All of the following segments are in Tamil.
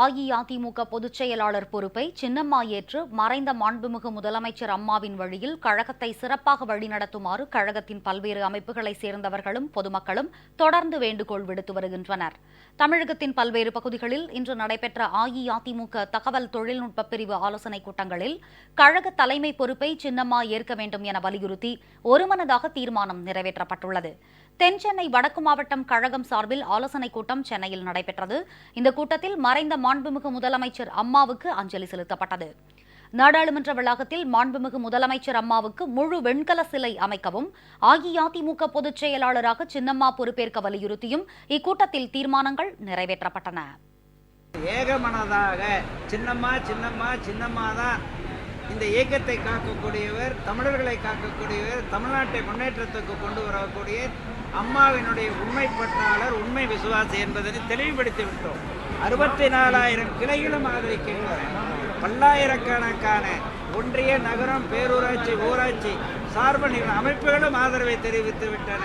அஇஅதிமுக பொதுச் செயலாளர் பொறுப்பை சின்னம்மா ஏற்று மறைந்த மாண்புமிகு முதலமைச்சர் அம்மாவின் வழியில் கழகத்தை சிறப்பாக வழிநடத்துமாறு கழகத்தின் பல்வேறு அமைப்புகளைச் சேர்ந்தவர்களும் பொதுமக்களும் தொடர்ந்து வேண்டுகோள் விடுத்து வருகின்றனர். தமிழகத்தின் பல்வேறு பகுதிகளில் இன்று நடைபெற்ற அஇஅதிமுக தகவல் தொழில்நுட்ப பிரிவு ஆலோசனைக் கூட்டங்களில் கழக தலைமை பொறுப்பை சின்னம்மா ஏற்க வேண்டும் என வலியுறுத்தி ஒருமனதாக தீர்மானம் நிறைவேற்றப்பட்டுள்ளது. தென்சென்னை வடக்கு மாவட்டம் கழகம் சார்பில் ஆலோசனைக் கூட்டம் சென்னையில் நடைபெற்றது. இந்த கூட்டத்தில் மறைந்த மாண்புமிகு முதலமைச்சர் அம்மாவுக்கு அஞ்சலி செலுத்தப்பட்டது. நாடாளுமன்ற வளாகத்தில் மாண்புமிகு முதலமைச்சர் அம்மாவுக்கு முழு வெண்கல சிலை அமைக்கவும் அஇஅதிமுக பொதுச் செயலாளராக சின்னம்மா பொறுப்பேற்க வலியுறுத்தியும் இக்கூட்டத்தில் தீர்மானங்கள் நிறைவேற்றப்பட்டன. ஏகமனதாக சின்னம்மா சின்னம்மா சின்னம்மா தான் இந்த இயக்கத்தை காக்கக்கூடியவர், தமிழர்களை காக்கக்கூடியவர், தமிழ்நாட்டை முன்னேற்றத்துக்கு கொண்டு வரக்கூடிய அம்மாவினுடைய உண்மை பற்றாளர், உண்மை விசுவாசி என்பதனை தெளிவுபடுத்திவிட்டோம். 64,000 கிளைகளும் ஆதரிக்கின்றன. பல்லாயிரக்கணக்கான ஒன்றிய, நகரம், பேரூராட்சி, ஊராட்சி சார்பு அமைப்புகளும் ஆதரவை தெரிவித்து விட்டன.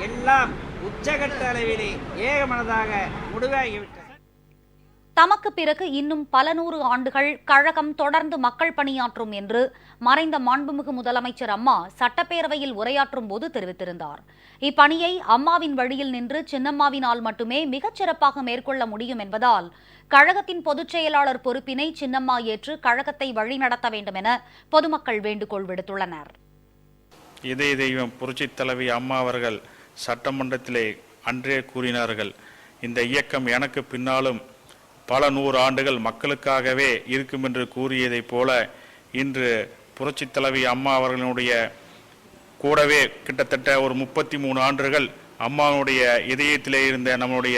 எல்லாம் உச்சகட்ட அளவிலே ஏகமனதாக முடிவாகிவிட்டன. தமக்கு பிறகு இன்னும் பல நூறு ஆண்டுகள் கழகம் தொடர்ந்து மக்கள் பணியாற்றும் என்று மறைந்த மாண்புமிகு முதலமைச்சர் அம்மா சட்டப்பேரவையில் உரையாற்றும் போது தெரிவித்திருந்தார். இப்பணியை அம்மாவின் வழியில் நின்று சின்னம்மாவினால் மட்டுமே மிகச் சிறப்பாக மேற்கொள்ள முடியும் என்பதால் கழகத்தின் பொதுச் செயலாளர் பொறுப்பினை சின்னம்மா ஏற்று கழகத்தை வழிநடத்த வேண்டும் என பொதுமக்கள் வேண்டுகோள் விடுத்துள்ளனர். இதய தெய்வம் புரட்சித் தலைவி அம்மா அவர்கள் சட்டமன்றத்திலே அன்றே கூறினார்கள், இந்த இயக்கம் எனக்கு பின்னாலும் பல 100 ஆண்டுகள் மக்களுக்காகவே இருக்கும் என்று கூறியதைப் போல இன்று புரட்சித் தலைவி அம்மா அவர்களுடைய கூடவே கிட்டத்தட்ட ஒரு 33 ஆண்டுகள் அம்மாவுடைய இதயத்திலே இருந்த நம்முடைய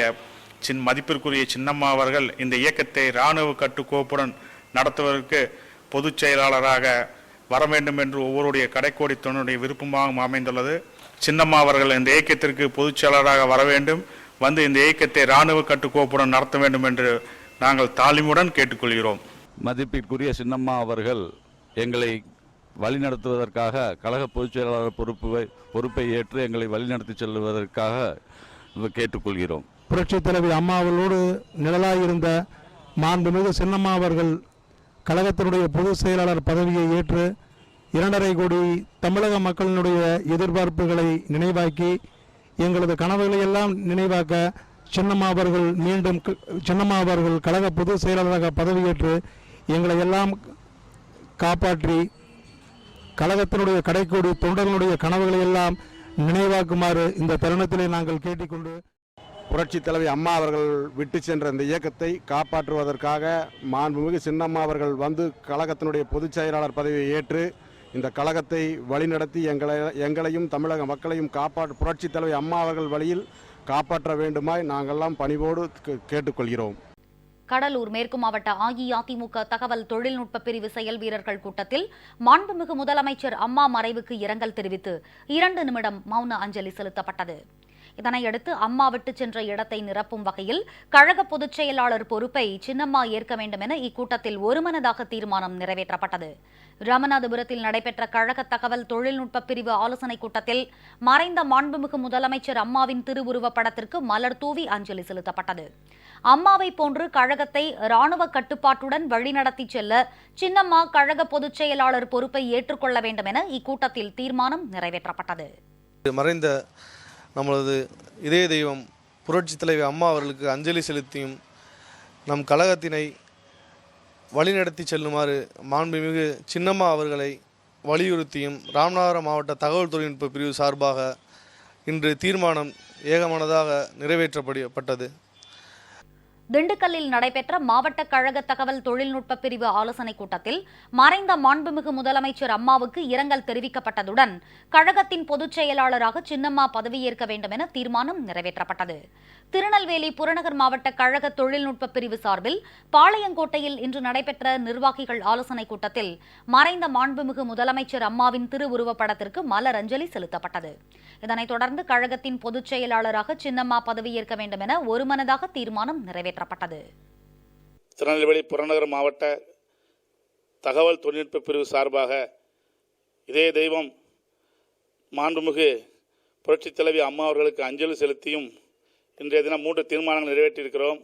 மதிப்பிற்குரிய சின்னம்மா அவர்கள் இந்த இயக்கத்தை இராணுவ கட்டுக்கோப்புடன் நடத்துவதற்கு பொதுச் செயலாளராக வர வேண்டும் என்று ஒவ்வொருடைய கடைக்கோடி தொண்டனுடைய விருப்பமாக அமைந்துள்ளது. சின்னம்மா அவர்கள் இந்த இயக்கத்திற்கு பொதுச் செயலாளராக வர வேண்டும், வந்து இந்த இயக்கத்தை இராணுவ கட்டுக்கோப்புடன் நடத்த வேண்டும் என்று நாங்கள் தாழ்மையுடன் கேட்டுக்கொள்கிறோம். மதிப்பிற்குரிய சின்னம்மா அவர்கள் எங்களை வழிநடத்துவதற்காக கழக பொதுச் செயலாளர் பொறுப்பை ஏற்று எங்களை வழிநடத்தி செல்வதற்காக கேட்டுக்கொள்கிறோம். புரட்சித் தலைவி அம்மா அவர்களோடு நிழலாயிருந்த மாண்புமிகு சின்னம்மா அவர்கள் கழகத்தினுடைய பொதுச் செயலாளர் பதவியை ஏற்று 2.5 கோடி தமிழக மக்களினுடைய எதிர்பார்ப்புகளை நினைவாக்கி எங்களது கனவுகளை எல்லாம் நினைவாக்க சின்னம்மா அவர்கள் கழக பொதுச் செயலாளராக பதவியேற்று எங்களை எல்லாம் காப்பாற்றி கழகத்தினுடைய கடைக்கோடி தொண்டர்களுடைய கனவுகளை எல்லாம் நினைவாக்குமாறு இந்த தருணத்திலே நாங்கள் கேட்டுக்கொண்டு, புரட்சித் தலைவி அம்மா அவர்கள் விட்டு சென்ற இந்த இயக்கத்தை காப்பாற்றுவதற்காக மாண்புமிகு சின்னம்மா அவர்கள் வந்து கழகத்தினுடைய பொதுச் செயலாளர் பதவியை ஏற்று இந்த கழகத்தை வழிநடத்தி எங்களையும் தமிழக மக்களையும் புரட்சித் தலைவி அம்மா அவர்கள் வழியில் காப்பாற்ற வேண்டுமாய் நாங்கள்லாம் பணிவோடு கேட்டுக்கொள்கிறோம். கடலூர் மேற்கு மாவட்ட அஇஅதிமுக தகவல் தொழில்நுட்ப பிரிவு செயல் வீரர்கள் கூட்டத்தில் மாண்புமிகு முதலமைச்சர் அம்மா மறைவுக்கு இரங்கல் தெரிவித்து 2 நிமிடம் மௌன அஞ்சலி செலுத்தப்பட்டது. இதனையடுத்து அம்மா விட்டு சென்ற இடத்தை நிரப்பும் வகையில் கழக பொதுச் செயலாளர் பொறுப்பை சின்னம்மா ஏற்க வேண்டும் என இக்கூட்டத்தில் ஒருமனதாக தீர்மானம் நிறைவேற்றப்பட்டது. ராமநாதபுரத்தில் நடைபெற்ற கழக தகவல் தொழில்நுட்ப பிரிவு ஆலோசனைக் கூட்டத்தில் மறைந்த மாண்புமிகு முதலமைச்சர் அம்மாவின் திருவுருவப் படத்திற்கு மலர் தூவி அஞ்சலி செலுத்தப்பட்டது. அம்மாவை போன்று கழகத்தை இராணுவ கட்டுப்பாட்டுடன் வழிநடத்தி செல்ல சின்னம்மா கழக பொதுச் செயலாளர் பொறுப்பை ஏற்றுக்கொள்ள வேண்டும் என இக்கூட்டத்தில் தீர்மானம் நிறைவேற்றப்பட்டது. மறைந்த நம்மளது இதய தெய்வம் புரட்சித் தலைவி அம்மா அவர்களுக்கு அஞ்சலி செலுத்தியும் நம் கழகத்தினை வழிநடத்தி செல்லுமாறு மாண்புமிகு சின்னம்மா அவர்களை வலியுறுத்தியும் ராமநாதபுரம் மாவட்ட தகவல் தொழில்நுட்ப பிரிவு சார்பாக இன்று தீர்மானம் ஏகமனதாக நிறைவேற்றப்பட்டது. திண்டுக்கல்லில் நடைபெற்ற மாவட்ட கழக தகவல் தொழில்நுட்ப பிரிவு ஆலோசனைக் கூட்டத்தில் மறைந்த மாண்புமிகு முதலமைச்சர் அம்மாவுக்கு இரங்கல் தெரிவிக்கப்பட்டதுடன் கழகத்தின் பொதுச் செயலாளராக சின்னம்மா பதவியேற்க வேண்டும் என தீர்மானம் நிறைவேற்றப்பட்டது. திருநெல்வேலி புறநகர் மாவட்ட கழக தொழில்நுட்ப பிரிவு சார்பில் பாளையங்கோட்டையில் இன்று நடைபெற்ற நிர்வாகிகள் ஆலோசனைக் கூட்டத்தில் மறைந்த மாண்புமிகு முதலமைச்சர் அம்மாவின் திருவுருவப் படத்திற்கு மலர் அஞ்சலி செலுத்தப்பட்டது. இதனைத் தொடர்ந்து கழகத்தின் பொதுச் செயலாளராக சின்னம்மா பதவியேற்க வேண்டும் என ஒருமனதாக தீர்மானம் நிறைவேற்றப்பட்டது. திருநெல்வேலி புறநகர் மாவட்ட தகவல் தொழில்நுட்ப பிரிவு சார்பாக இதய தெய்வம் மாண்புமிகு புரட்சித் தலைவி அம்மா அவர்களுக்கு அஞ்சலி செலுத்தியும் இன்றைய தினம் 3 தீர்மானங்கள் நிறைவேற்றியிருக்கிறோம்.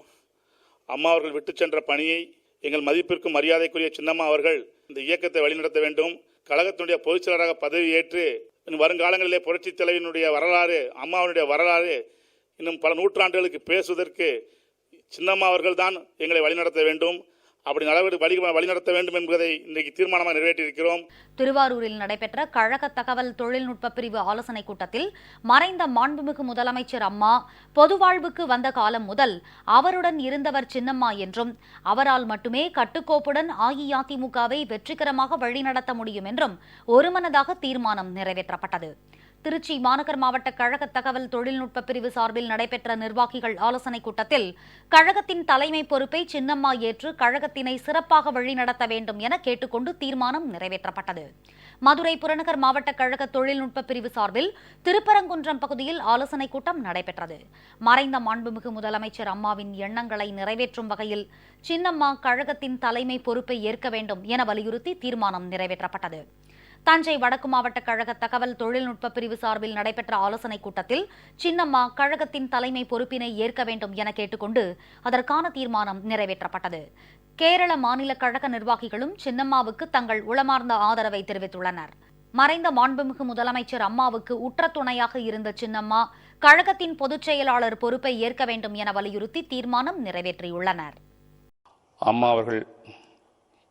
அம்மா அவர்கள் விட்டு சென்ற பணியை எங்கள் மதிப்பிற்கும் மரியாதைக்குரிய சின்னம்மா அவர்கள் இந்த இயக்கத்தை வழிநடத்த வேண்டும். கழகத்தினுடைய பொதுச் செயலராக பதவி ஏற்று வருங்காலங்களிலே புரட்சித் தலைவனுடைய வரலாறு, அம்மாவுடைய வரலாறு இன்னும் பல நூற்றாண்டுகளுக்கு பேசுவதற்கு சின்னம்மா அவர்கள் தான் எங்களை வழிநடத்த வேண்டும். அப்படி வழிநடத்த வேண்டும் என்பதை இன்றைக்கு தீர்மானமாக நிறைவேற்றியிருக்கிறோம். திருவாரூரில் நடைபெற்ற கழக தகவல் தொழில்நுட்ப பிரிவு ஆலோசனைக் கூட்டத்தில் மறைந்த மாண்புமிகு முதலமைச்சர் அம்மா பொதுவாழ்வுக்கு வந்த காலம் முதல் அவருடன் இருந்தவர் சின்னம்மா என்றும் அவரால் மட்டுமே கட்டுக்கோப்புடன் அஇஅதிமுகவை வெற்றிகரமாக வழிநடத்த முடியும் என்றும் ஒருமனதாக தீர்மானம் நிறைவேற்றப்பட்டது. திருச்சி மாநகர் மாவட்ட கழக தகவல் தொழில்நுட்ப பிரிவு சார்பில் நடைபெற்ற நிர்வாகிகள் ஆலோசனைக் கூட்டத்தில் கழகத்தின் தலைமை பொறுப்பை சின்னம்மா ஏற்று கழகத்தினை சிறப்பாக வழிநடத்த வேண்டும் என கேட்டுக்கொண்டு தீர்மானம் நிறைவேற்றப்பட்டது. மதுரை புறநகர் மாவட்ட கழக தொழில்நுட்ப பிரிவு சார்பில் திருப்பரங்குன்றம் பகுதியில் ஆலோசனைக் கூட்டம் நடைபெற்றது. மறைந்த மாண்புமிகு முதலமைச்சர் அம்மாவின் எண்ணங்களை நிறைவேற்றும் வகையில் சின்னம்மா கழகத்தின் தலைமை பொறுப்பை ஏற்க வேண்டும் என வலியுறுத்தி தீர்மானம் நிறைவேற்றப்பட்டது. தஞ்சை வடக்கு மாவட்ட கழக தகவல் தொழில்நுட்ப பிரிவு சார்பில் நடைபெற்ற ஆலோசனைக் கூட்டத்தில் சின்னம்மா கழகத்தின் தலைமை பொறுப்பினை ஏற்க வேண்டும் என கேட்டுக்கொண்டு அதற்கான தீர்மானம் நிறைவேற்றப்பட்டது. கேரள மாநில கழக நிர்வாகிகளும் சின்னம்மாவுக்கு தங்கள் உளமார்ந்த ஆதரவை தெரிவித்துள்ளனர். மறைந்த மாண்புமிகு முதலமைச்சர் அம்மாவுக்கு உற்ற துணையாக இருந்த சின்னம்மா கழகத்தின் பொதுச் செயலாளர் பொறுப்பை ஏற்க வேண்டும் என வலியுறுத்தி தீர்மானம் நிறைவேற்றியுள்ளனர். அம்மா அவர்கள்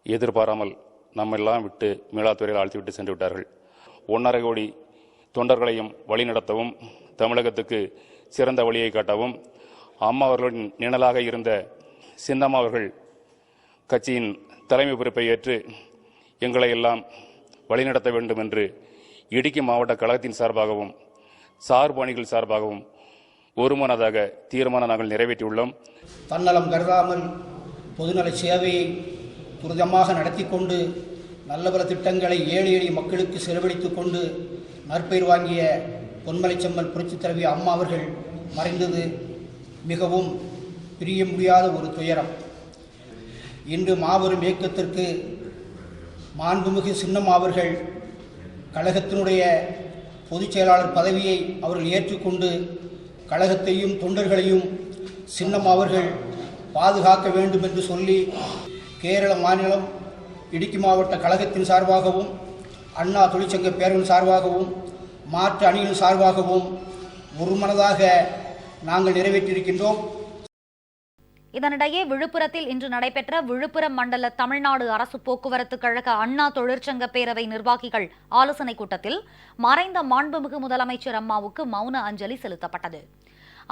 எதிர்பாராமல் நம்மெல்லாம் விட்டு மீளாத்துறையில் ஆழ்த்திவிட்டு சென்று விட்டார்கள். 1.5 கோடி தொண்டர்களையும் வழிநடத்தவும், தமிழகத்துக்கு சிறந்த வழியை காட்டவும் அம்மா அவர்களின் நிழலாக இருந்த சின்னம்மா அவர்கள் கட்சியின் தலைமை பொறுப்பை ஏற்று எங்களை எல்லாம் வழிநடத்த வேண்டும் என்று இடுக்கி மாவட்ட கழகத்தின் சார்பாகவும் சார்பு அணிகள் சார்பாகவும் ஒருமனதாக தீர்மானம் நாங்கள் நிறைவேற்றியுள்ளோம். தன்னலம் கருதாமல் பொதுநல சேவையை துரிதமாக நடத்தி கொண்டு நல்ல பல திட்டங்களை ஏழை எளிய மக்களுக்கு செலவழித்துக் கொண்டு நற்பெயர் வாங்கிய பொன்மலைச்செம்மல் புரட்சித் தலைவி அம்மா அவர்கள் மறைந்தது மிகவும் பிரிய முடியாத ஒரு துயரம். இன்று மாபெரும் இயக்கத்திற்கு மாண்புமிகு சின்னம்மா அவர்கள் கழகத்தினுடைய பொதுச் செயலாளர் பதவியை அவர்கள் ஏற்றுக்கொண்டு கழகத்தையும் தொண்டர்களையும் சின்னம்மா அவர்கள் பாதுகாக்க வேண்டும் என்று சொல்லி கேரள மாநிலம் இடுக்கி மாவட்ட கழகத்தின் சார்பாகவும் அண்ணா தொழிற்சங்க பேரவின் சார்பாகவும் மாற்று அணியின் சார்பாகவும் ஒருமனதாக நாங்கள் நிறைவேற்றியிருக்கின்றோம். இதனிடையே விழுப்புரத்தில் இன்று நடைபெற்ற விழுப்புரம் மண்டல தமிழ்நாடு அரசு போக்குவரத்து கழக அண்ணா தொழிற்சங்க பேரவை நிர்வாகிகள் ஆலோசனைக் கூட்டத்தில் மறைந்த மாண்புமிகு முதலமைச்சர் அம்மாவுக்கு மௌன அஞ்சலி செலுத்தப்பட்டது.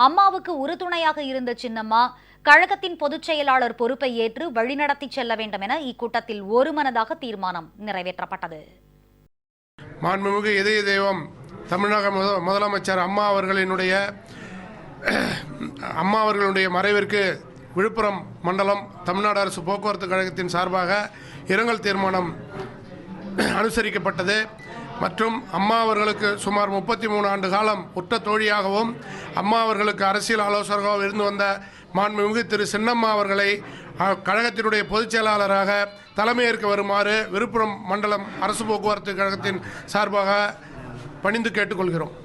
அம்மாவுக்கு உறுதுணையாக இருந்த சின்னம்மா கழகத்தின் பொதுச் செயலாளர் பொறுப்பை ஏற்று வழிநடத்தி செல்ல வேண்டும் என இக்கூட்டத்தில் ஒருமனதாக தீர்மானம் நிறைவேற்றப்பட்டது. மாண்புமிகு இதய தெய்வம் தமிழக முதலமைச்சர் அம்மா அவர்களுடைய மறைவிற்கு விழுப்புரம் மண்டலம் தமிழ்நாடு அரசு போக்குவரத்து கழகத்தின் சார்பாக இரங்கல் தீர்மானம் அனுசரிக்கப்பட்டது. மற்றும் அம்மா அவர்களுக்கு சுமார் 33 ஆண்டு காலம் உற்ற தோழியாகவும் அம்மா அவர்களுக்கு அரசியல் ஆலோசகராகவும் இருந்து வந்த மாண்புமிகு திரு சின்னம்மா அவர்களை கழகத்தினுடைய பொதுச் செயலாளராக தலைமையேற்க வருமாறு விழுப்புரம் மண்டலம் அரசு போக்குவரத்து கழகத்தின் சார்பாக பணிந்து கேட்டுக்கொள்கிறோம்.